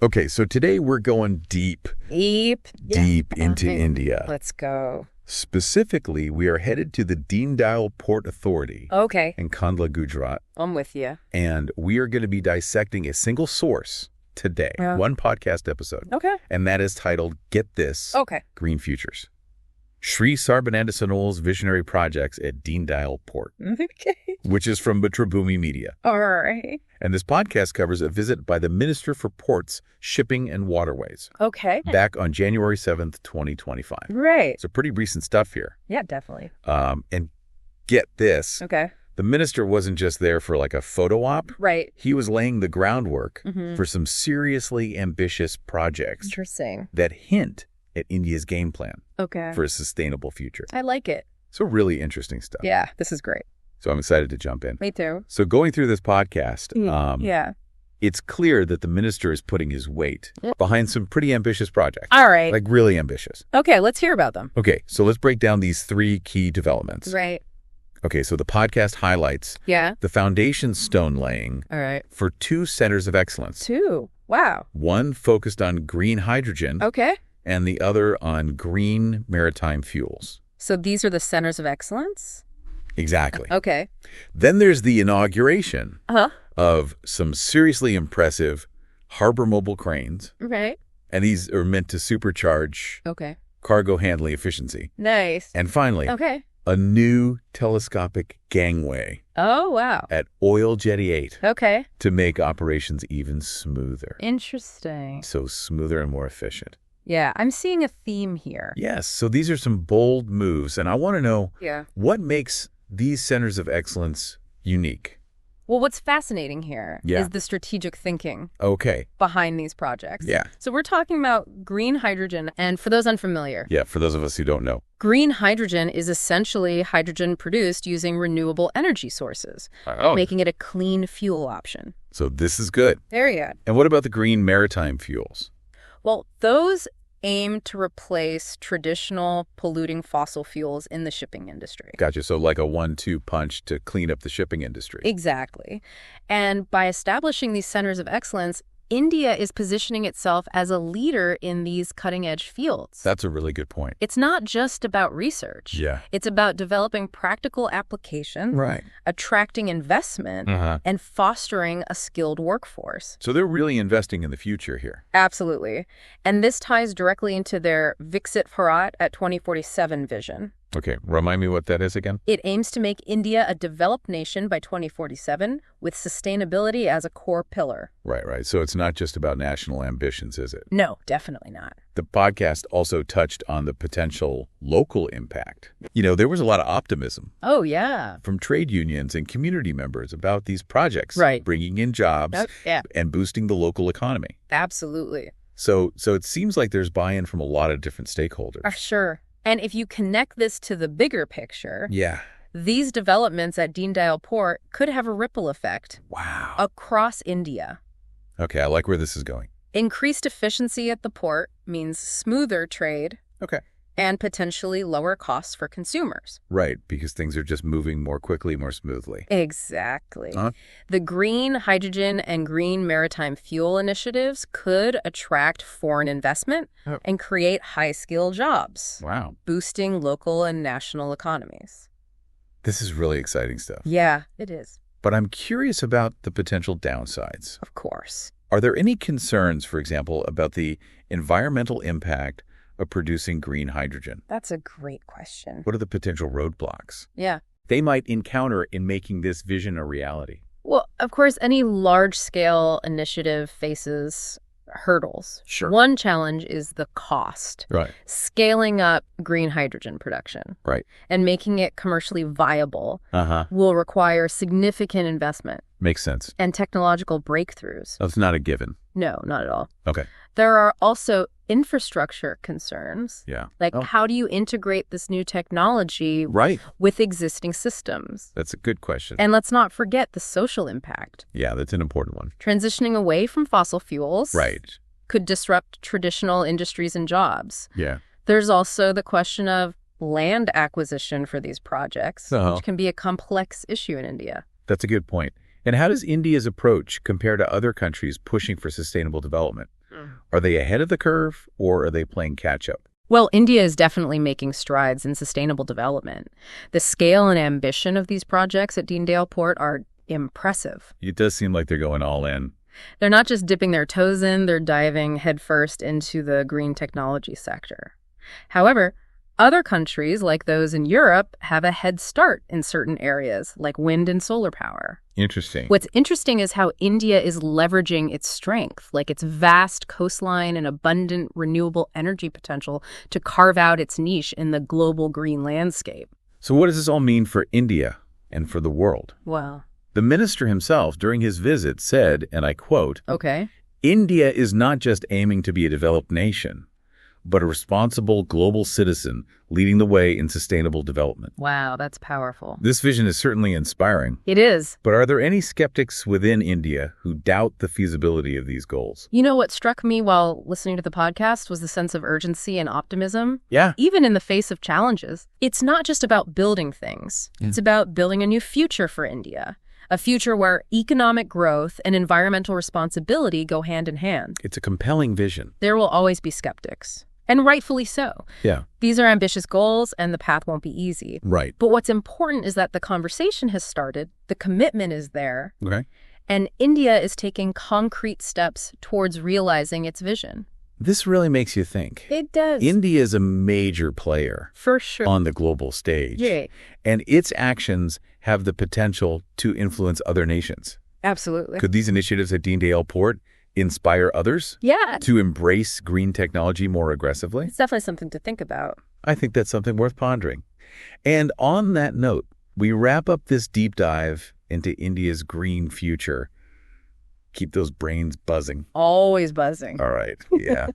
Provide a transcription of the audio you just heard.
Okay, so today we're going deep into India. Let's go. Specifically, we are headed to the Deendayal Port Authority in Kandla, Gujarat. I'm with you. And we are going to be dissecting a single source today, one podcast episode. Okay. And that is titled, Get This, Green Futures. Shri Sarbananda Sonowal's visionary projects at Deendayal Port, which is from Matrubhoomi Media. All right. And this podcast covers a visit by the Minister for Ports, Shipping and Waterways. Back on January 7th, 2025. Right. So pretty recent stuff here. Yeah, definitely. And get this. The minister wasn't just there for like a photo op. Right. He was laying the groundwork for some seriously ambitious projects. Interesting. That hint at India's game plan for a sustainable future. I like it. So really interesting stuff. Yeah, this is great. So I'm excited to jump in. Me too. So going through this podcast, it's clear that the minister is putting his weight behind some pretty ambitious projects. All right. Like really ambitious. Okay, let's hear about them. Okay, so let's break down these three key developments. Right. Okay, so the podcast highlights the foundation stone laying for two centers of excellence. Two. Wow. One focused on green hydrogen. And the other on green maritime fuels. So these are the centers of excellence? Exactly. Okay. Then there's the inauguration of some seriously impressive harbor mobile cranes. Right. And these are meant to supercharge cargo handling efficiency. Nice. And finally, a new telescopic gangway. Oh, wow. At Oil Jetty 8. Okay. To make operations even smoother. Interesting. So smoother and more efficient. Yeah, I'm seeing a theme here. Yes. So these are some bold moves. And I want to know what makes these centers of excellence unique? Well, what's fascinating here is the strategic thinking behind these projects. Yeah. So we're talking about green hydrogen. And for those unfamiliar. Yeah, for those of us who don't know. Green hydrogen is essentially hydrogen produced using renewable energy sources, making it a clean fuel option. So this is good. Very good. And what about the green maritime fuels? Well, those aim to replace traditional polluting fossil fuels in the shipping industry. Gotcha. So like a 1-2 punch to clean up the shipping industry. Exactly. And by establishing these centers of excellence, India is positioning itself as a leader in these cutting-edge fields. That's a really good point. It's not just about research. Yeah. It's about developing practical application, attracting investment, and fostering a skilled workforce. So they're really investing in the future here. Absolutely. And this ties directly into their Viksit Bharat at 2047 vision. Okay, remind me what that is again? It aims to make India a developed nation by 2047 with sustainability as a core pillar. Right. So it's not just about national ambitions, is it? No, definitely not. The podcast also touched on the potential local impact. You know, there was a lot of optimism. Oh, yeah. From trade unions and community members about these projects. Bringing in jobs and boosting the local economy. Absolutely. So it seems like there's buy-in from a lot of different stakeholders. Sure. And if you connect this to the bigger picture, these developments at Deendayal Port could have a ripple effect across India. Okay, I like where this is going. Increased efficiency at the port means smoother trade and potentially lower costs for consumers. Right, because things are just moving more quickly, more smoothly. Exactly. The green hydrogen and green maritime fuel initiatives could attract foreign investment and create high-skilled jobs. Wow. Boosting local and national economies. This is really exciting stuff. Yeah, it is. But I'm curious about the potential downsides. Of course. Are there any concerns, for example, about the environmental impact of producing green hydrogen? That's a great question. What are the potential roadblocks they might encounter in making this vision a reality? Well, of course, any large-scale initiative faces hurdles. Sure. One challenge is the cost. Scaling up green hydrogen production. And making it commercially viable will require significant investment. Makes sense. And technological breakthroughs. That's not a given. No, not at all. Okay. There are also infrastructure concerns. Yeah. Like how do you integrate this new technology with existing systems? That's a good question. And let's not forget the social impact. Yeah, that's an important one. Transitioning away from fossil fuels could disrupt traditional industries and jobs. Yeah. There's also the question of land acquisition for these projects, which can be a complex issue in India. That's a good point. And how does India's approach compare to other countries pushing for sustainable development? Are they ahead of the curve, or are they playing catch-up? Well, India is definitely making strides in sustainable development. The scale and ambition of these projects at Deendayal Port are impressive. It does seem like they're going all in. They're not just dipping their toes in, they're diving headfirst into the green technology sector. However, other countries, like those in Europe, have a head start in certain areas, like wind and solar power. Interesting. What's interesting is how India is leveraging its strength, like its vast coastline and abundant renewable energy potential, to carve out its niche in the global green landscape. So what does this all mean for India and for the world? Well, the minister himself, during his visit, said, and I quote, "Okay, India is not just aiming to be a developed nation, but a responsible global citizen leading the way in sustainable development." Wow, that's powerful. This vision is certainly inspiring. It is. But are there any skeptics within India who doubt the feasibility of these goals? You know, what struck me while listening to the podcast was the sense of urgency and optimism. Yeah. Even in the face of challenges. It's not just about building things. It's about building a new future for India. A future where economic growth and environmental responsibility go hand in hand. It's a compelling vision. There will always be skeptics. And rightfully so. Yeah. These are ambitious goals, and the path won't be easy. Right. But what's important is that the conversation has started, the commitment is there, okay, and India is taking concrete steps towards realizing its vision. This really makes you think. It does. India is a major player. For sure. On the global stage. Yeah. And its actions have the potential to influence other nations. Absolutely. Could these initiatives at Deendayal Port inspire others to embrace green technology more aggressively? It's definitely something to think about. I think that's something worth pondering. And on that note, we wrap up this deep dive into India's green future. Keep those brains buzzing. Always buzzing. All right. Yeah.